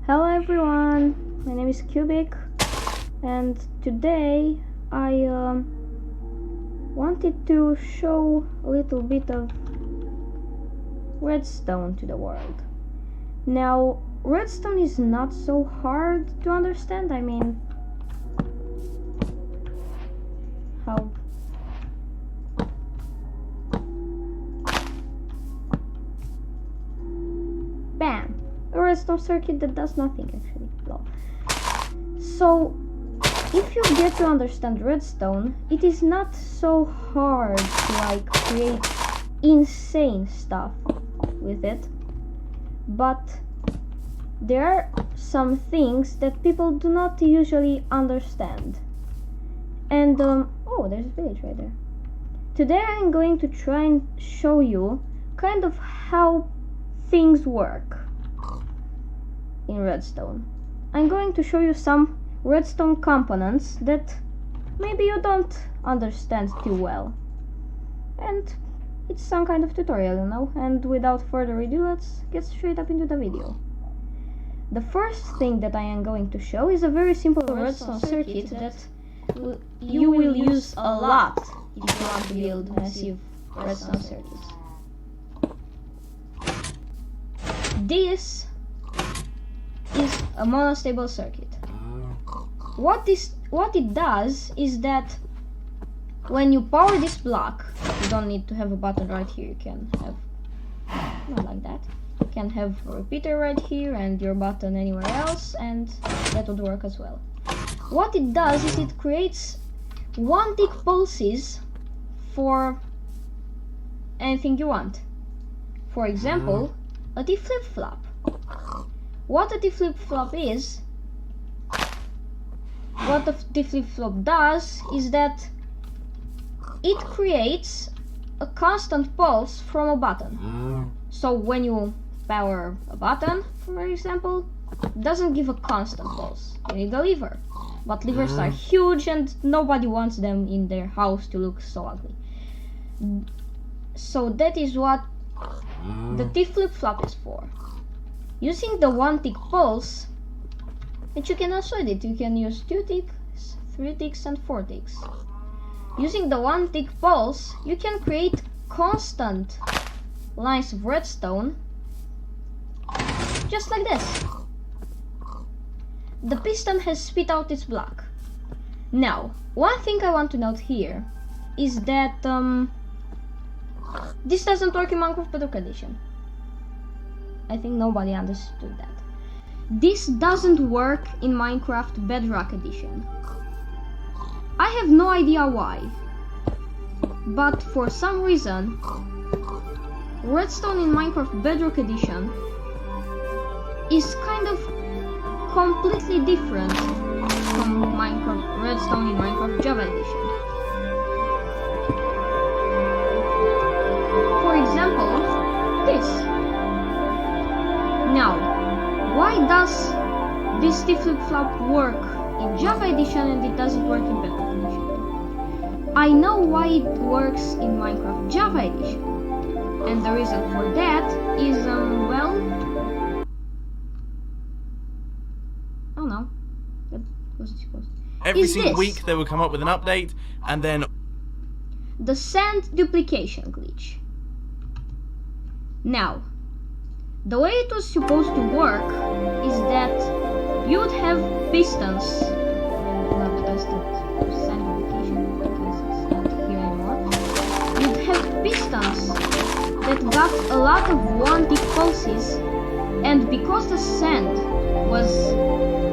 Hello everyone, my name is Cubic, and today I wanted to show a little bit of Redstone to the world. Now, Redstone is not so hard to understand. I mean, how bam! A redstone circuit that does nothing actually. Lol. So if you get to understand redstone, it is not so hard to create insane stuff with it, but there are some things that people do not usually understand. And oh, there's a village right there. Today I'm going to try and show you kind of how things work in redstone. I'm going to show you some redstone components that maybe you don't understand too well, and it's some kind of tutorial, you know. And without further ado, let's get straight up into the video. The first thing that I am going to show is a very simple redstone circuit that you will use a lot if you want to build massive redstone circuits. This is a monostable circuit. What it does is that when you power this block, you don't need to have a button right here. You can have, not like that. You can have a repeater right here and your button anywhere else, and that would work as well. What it does is it creates 1 tick pulses for anything you want. For example, a T flip-flop. What a T flip-flop is, what a T flip-flop does is that it creates a constant pulse from a button. So when you power a button, for example, it doesn't give a constant pulse. You need a lever. But levers are huge and nobody wants them in their house to look so ugly. So that is what the T flip-flop is for. Using the 1 tick pulse, and you can also edit. You can use 2 ticks, 3 ticks and 4 ticks. Using the 1 tick pulse, you can create constant lines of redstone, just like this. The piston has spit out its block. Now, one thing I want to note here is that this doesn't work in Minecraft Bedrock Edition. I think nobody understood that. This doesn't work in Minecraft Bedrock Edition. I have no idea why, but for some reason, redstone in Minecraft Bedrock Edition is kind of completely different from redstone in Minecraft Java Edition. For example, this. Now, why does this T flip-flop work in Java Edition and it doesn't work in Bedrock Edition? I know why it works in Minecraft Java Edition, and the reason for that is, well, oh no, that wasn't supposed to. Every single week they will come up with an update, and then the sand duplication glitch. Now, the way it was supposed to work is that you would have pistons, not tested sand duplication because it's not here anymore. You'd have pistons that got a lot of 1 tick pulses, and because the sand was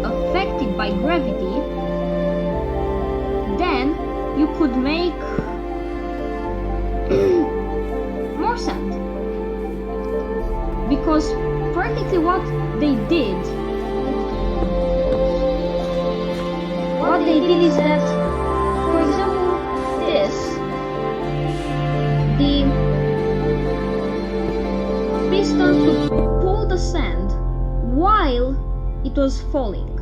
affected by gravity, then you could make more sand. Because practically what they did is that, for example, the pistons would pull the sand while it was falling.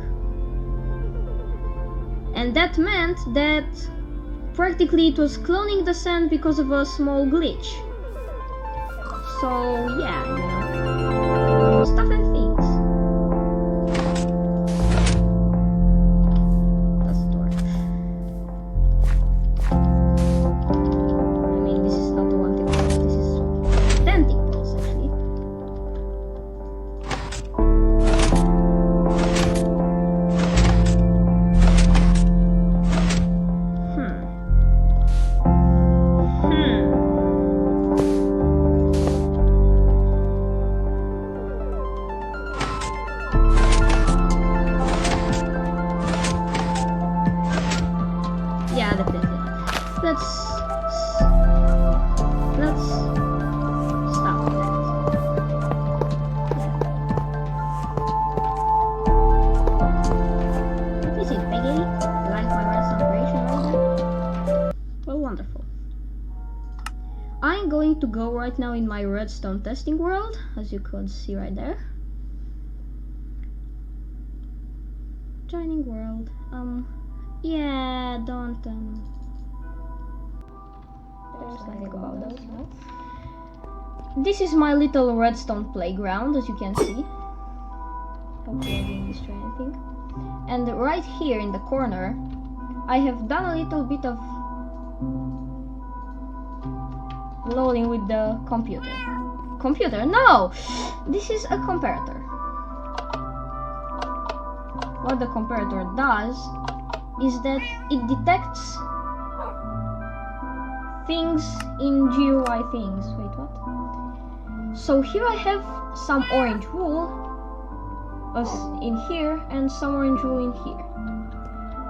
And that meant that practically it was cloning the sand because of a small glitch. So yeah, you know, stuff and things. right now in my redstone testing world, as you could see right there. Joining world. Yeah, don't there's nothing about those, no? This is my little redstone playground, as you can see. Hopefully I didn't destroy anything. And right here in the corner, I have done a little bit of loading with the computer. Computer? No! This is a comparator. What the comparator does is that it detects things in GUI things. Wait, what? So here I have some orange wool in here and some orange wool in here.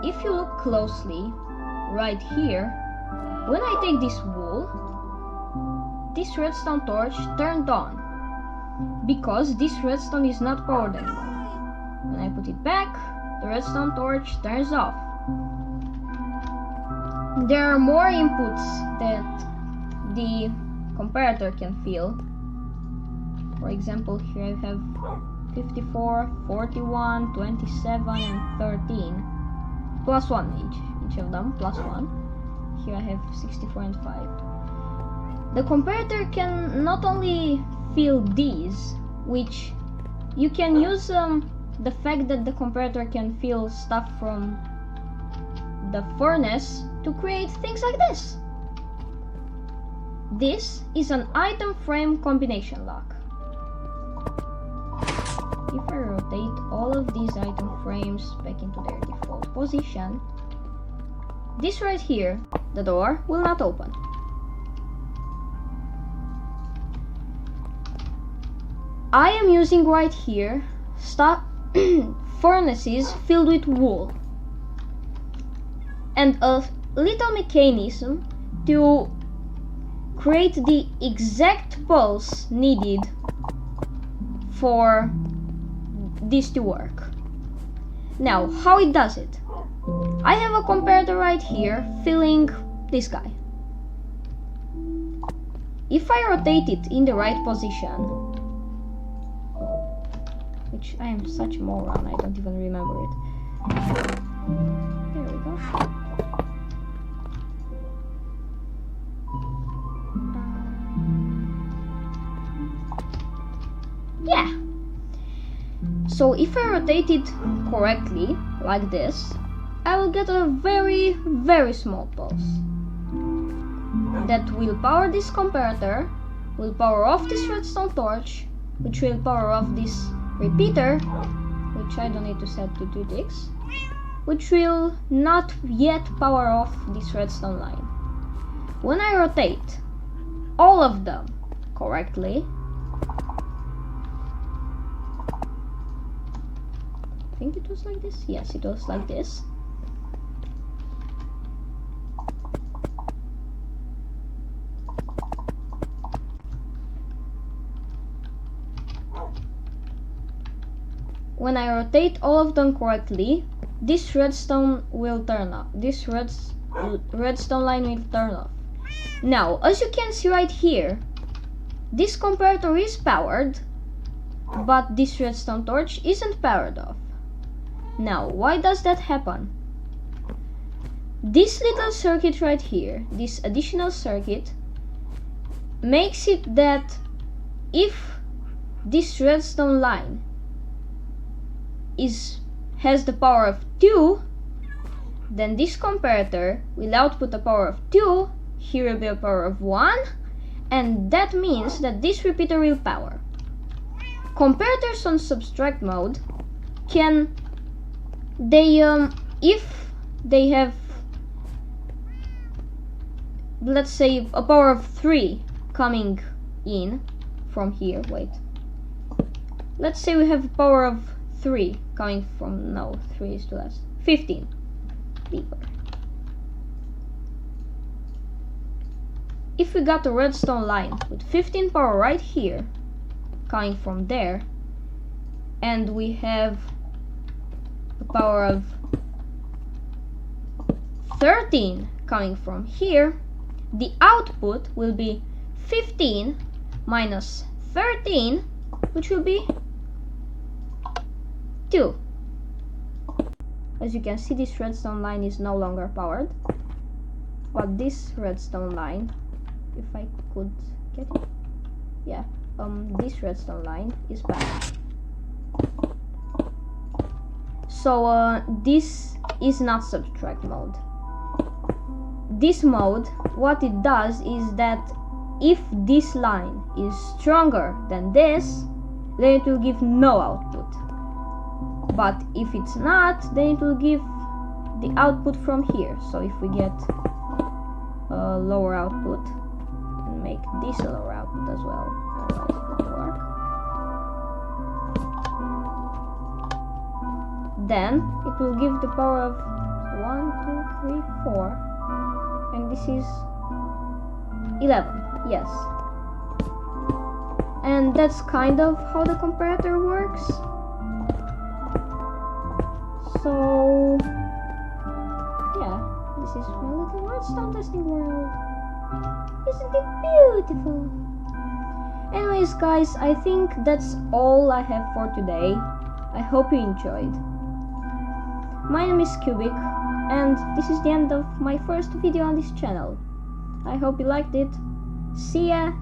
If you look closely, right here, when I take this wool, this redstone torch turned on because this redstone is not powered anymore. When I put it back, the redstone torch turns off. There are more inputs that the comparator can feel. For example, here I have 54, 41, 27, and 13. Plus 1 each of them, plus 1. Here I have 64 and 5. The comparator can not only feel these, which you can use the fact that the comparator can feel stuff from the furnace to create things like this. This is an item frame combination lock. If I rotate all of these item frames back into their default position, this right here, the door, will not open. I am using right here furnaces filled with wool and a little mechanism to create the exact pulse needed for this to work. Now, how it does it? I have a comparator right here filling this guy. If I rotate it in the right position, which I am such a moron, I don't even remember it. There we go. Yeah. So if I rotate it correctly, like this, I will get a very, very small pulse that will power this comparator, will power off this redstone torch, which will power off this repeater, which I don't need to set to 2 ticks, which will not yet power off this redstone line. When I rotate all of them correctly, I think it was like this. Yes, it was like this. When I rotate all of them correctly, this redstone will turn off. This redstone line will turn off. Now, as you can see right here, this comparator is powered, but this redstone torch isn't powered off. Now, why does that happen? This little circuit right here, this additional circuit, makes it that if this redstone line has the power of 2, then this comparator will output a power of 2, here will be a power of 1, and that means that this repeater will power. Comparators on subtract mode can, if they have, let's say, a power of 3 coming in from here, wait. Let's say we have a power of 3 coming from, no, 3 is too less, 15 deeper. If we got a redstone line with 15 power right here coming from there, and we have a power of 13 coming from here, the output will be 15 minus 13, which will be 2. As you can see, this redstone line is no longer powered, but this redstone line, if I could get it, yeah, this redstone line is back. So this is not subtract mode. This mode, what it does is that if this line is stronger than this, then it will give no output. But if it's not, then it will give the output from here. So if we get a lower output and make this a lower output as well, otherwise it won't work. Then it will give the power of 1, 2, 3, 4, and this is 11. Yes. And that's kind of how the comparator works. So yeah, this is my little redstone testing world. Isn't it beautiful? Anyways guys, I think that's all I have for today. I hope you enjoyed. My name is Cubic, and this is the end of my first video on this channel. I hope you liked it. See ya!